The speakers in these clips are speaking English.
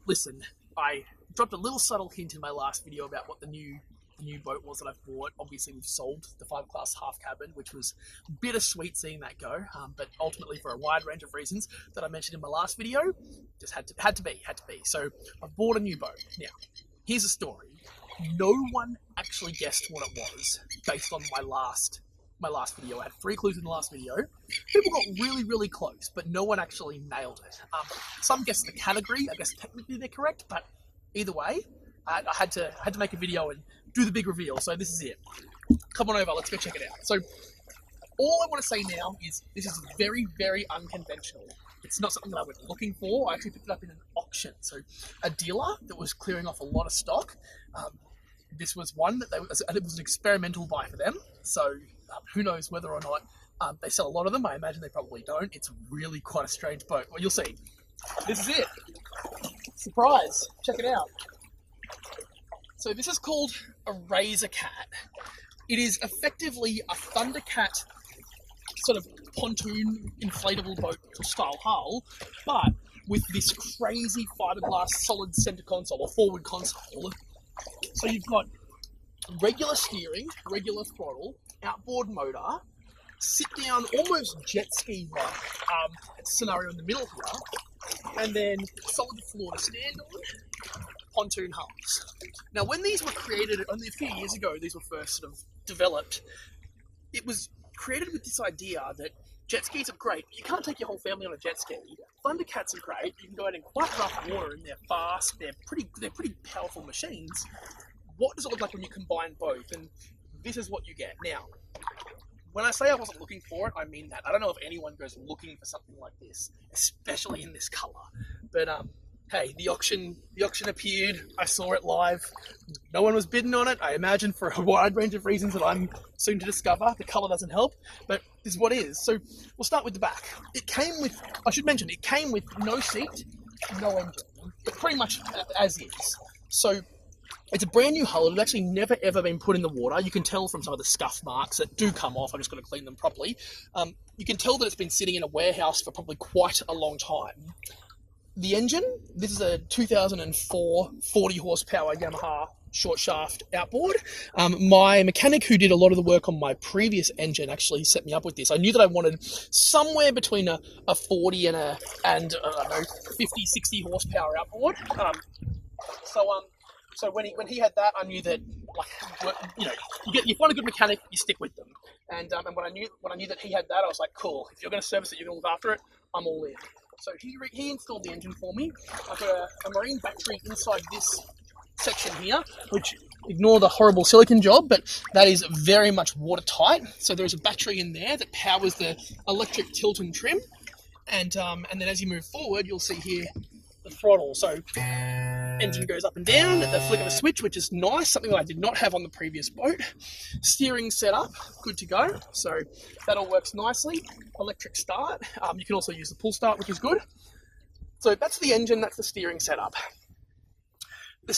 Listen, I dropped a little subtle hint in my last video about what the new boat was that I've bought. Obviously, we've sold the 5 Class half cabin, which was bittersweet seeing that go. But ultimately, for a wide range of reasons that I mentioned in my last video, just had to be. So I've bought a new boat. Now, here's a story. No one actually guessed what it was based on my last video. I had 3 clues in the last video. People got really close, but no one actually nailed it. Some guessed the category. I guess technically they're correct, but either way, I had to make a video and do the big reveal. So this is it. Come on over. Let's go check it out. So all I want to say now is this is very unconventional. It's not something that I went looking for. I actually picked it up in an auction. So a dealer that was clearing off a lot of stock. This was one that it was an experimental buy for them. So who knows whether or not they sell a lot of them. I imagine they probably don't. It's really quite a strange boat. Well, you'll see. This is it. Surprise. Check it out. So this is called a Razor Cat. It is effectively a Thundercat sort of pontoon inflatable boat style hull, but with this crazy fiberglass solid center console or forward console. So you've got regular steering, regular throttle, outboard motor, sit down, almost jet ski like scenario in the middle here, and then solid floor to stand on, pontoon hulls. Now, when these were created only a few years ago, these were first sort of developed, it was created with this idea that jet skis are great, but you can't take your whole family on a jet ski. Thundercats are great. You can go out in quite rough water and they're fast. They're pretty powerful machines. What does it look like when you combine both? And this is what you get. Now, when I say I wasn't looking for it, I mean that. I don't know if anyone goes looking for something like this, especially in this color. But hey, the auction appeared. I saw it live. No one was bidding on it. I imagine for a wide range of reasons that I'm soon to discover. The color doesn't help, but this is what it is. So we'll start with the back. It came with no seat, no engine, but pretty much as is. So it's a brand new hull. It had actually never ever been put in the water. You can tell from some of the scuff marks that do come off. I'm just going to clean them properly. You can tell that it's been sitting in a warehouse for probably quite a long time. The engine, this is a 2004 40 horsepower Yamaha short shaft outboard. My mechanic who did a lot of the work on my previous engine actually set me up with this. I knew that I wanted somewhere between a 40 and I don't know, 50, 60 horsepower outboard. So when he had that, I knew that, like, you find a good mechanic, you stick with them. And when I knew that he had that, I was like, cool. If you're going to service it, you're going to look after it, I'm all in. So he installed the engine for me. I've got a marine battery inside this section here, which, ignore the horrible silicon job, but that is very much watertight. So there's a battery in there that powers the electric tilt and trim. And then as you move forward, you'll see here the throttle. So engine goes up and down at the flick of a switch, which is nice, something that I did not have on the previous boat. Steering set up, good to go. So that all works nicely. Electric start. You can also use the pull start, which is good. So that's the engine, that's the steering setup.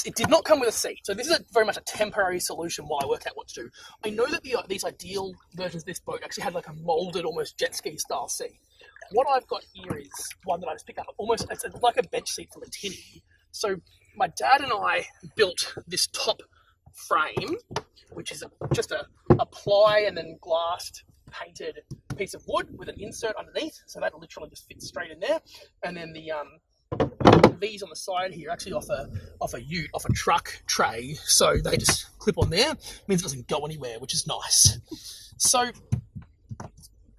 It did not come with a seat, so this is very much a temporary solution while I work out what to do. I know that these ideal versions of this boat actually had like a molded, almost jet ski style seat. What I've got here is one that I just picked up, it's like a bench seat from a tinny. So my dad and I built this top frame, which is just a ply and then glassed painted piece of wood with an insert underneath, so that literally just fits straight in there. And then the these on the side here actually off a truck tray, so they just clip on there. Means it doesn't go anywhere, which is nice. So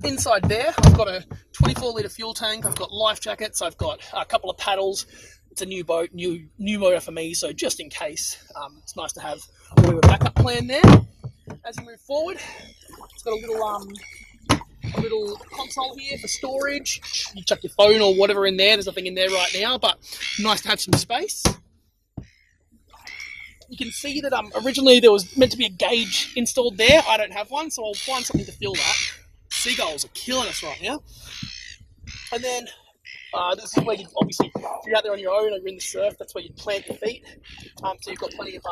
inside there, I've got a 24-litre fuel tank. I've got life jackets. I've got a couple of paddles. It's a new boat, new motor for me, so just in case, it's nice to have a bit of a backup plan there. As you move forward, it's got a little console here for storage. You chuck your phone or whatever in there. There's nothing in there right now, but nice to have some space. You can see that originally there was meant to be a gauge installed there. I don't have one, so I'll find something to fill that. Seagulls are killing us right now. And then this is where you obviously, if you're out there on your own or you're in the surf, that's where you plant your feet. So you've got plenty of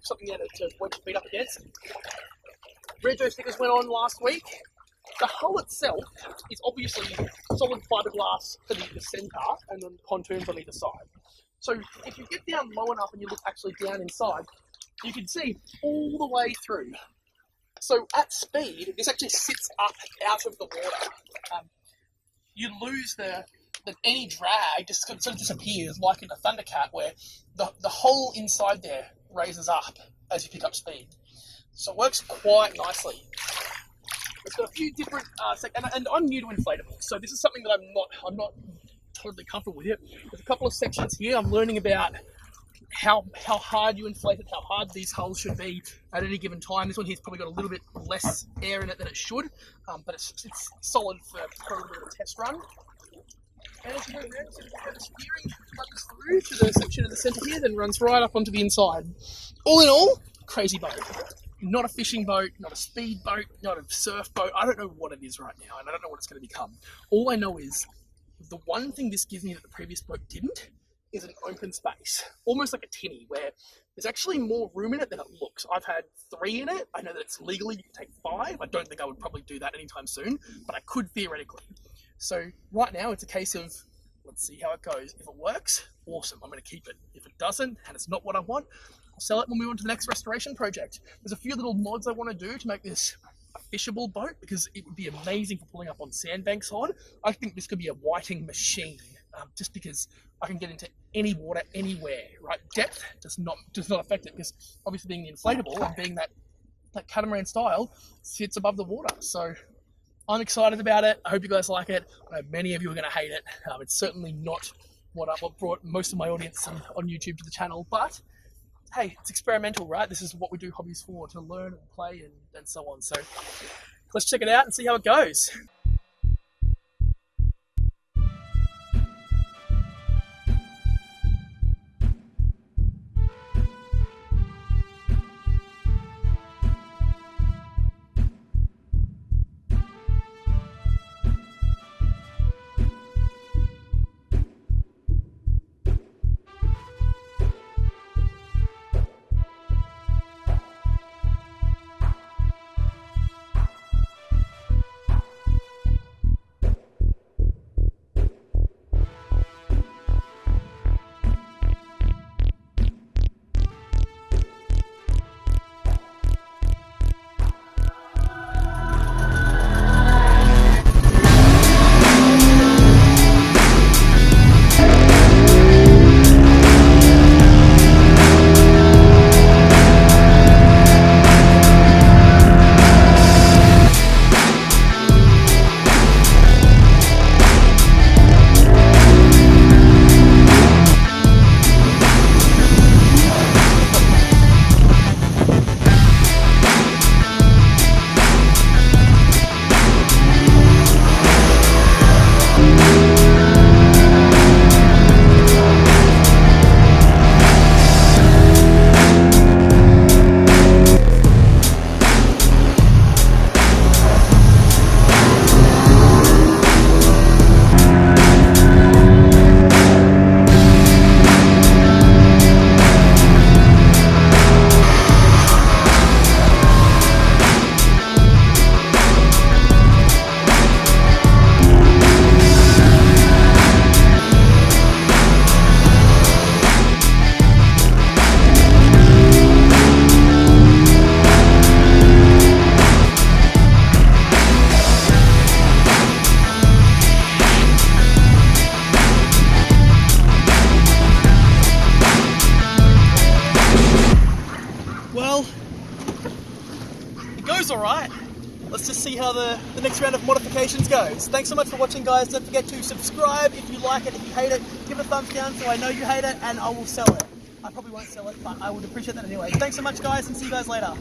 something there to wedge your feet up against. Rego stickers went on last week. The hull itself is obviously solid fiberglass for the centre and then pontoons on either side. So if you get down low enough and you look actually down inside, you can see all the way through. So at speed, this actually sits up out of the water. You lose any drag, just sort of disappears, like in the Thundercat, where the whole inside there raises up as you pick up speed. So it works quite nicely. It's got a few different and I'm new to inflatables, so this is something that I'm not totally comfortable with it. There's a couple of sections here I'm learning about how hard you inflate it, how hard these hulls should be at any given time. This one here's probably got a little bit less air in it than it should, but it's solid for a little bit of a test run. And as you go around, the steering runs through to the section in the centre here, then runs right up onto the inside. All in all, crazy boat. Not a fishing boat, not a speed boat, not a surf boat. I don't know what it is right now, and I don't know what it's going to become. All I know is the one thing this gives me that the previous boat didn't is an open space, almost like a tinny, where there's actually more room in it than it looks. I've had 3 in it. I know that it's legally you can take 5. I don't think I would probably do that anytime soon, but I could theoretically. So right now it's a case of, let's see how it goes. If it works, awesome, I'm going to keep it. If it doesn't, and it's not what I want, I'll sell it when we move on to the next restoration project. There's a few little mods I want to do to make this a fishable boat, because it would be amazing for pulling up on sandbanks on. I think this could be a whiting machine, just because I can get into any water anywhere, right? Depth does not affect it, because obviously being the inflatable and being that catamaran style sits above the water. So I'm excited about it. I hope you guys like it. I know many of you are going to hate it. It's certainly not what brought most of my audience on YouTube to the channel, but hey, it's experimental, right? This is what we do hobbies for, to learn and play and so on. So let's check it out and see how it goes. Alright, let's just see how the next round of modifications goes. Thanks so much for watching, guys. Don't forget to subscribe if you like it. If you hate it, give it a thumbs down so I know you hate it, and I will sell it. I probably won't sell it, but I would appreciate that anyway. Thanks so much, guys, and see you guys later.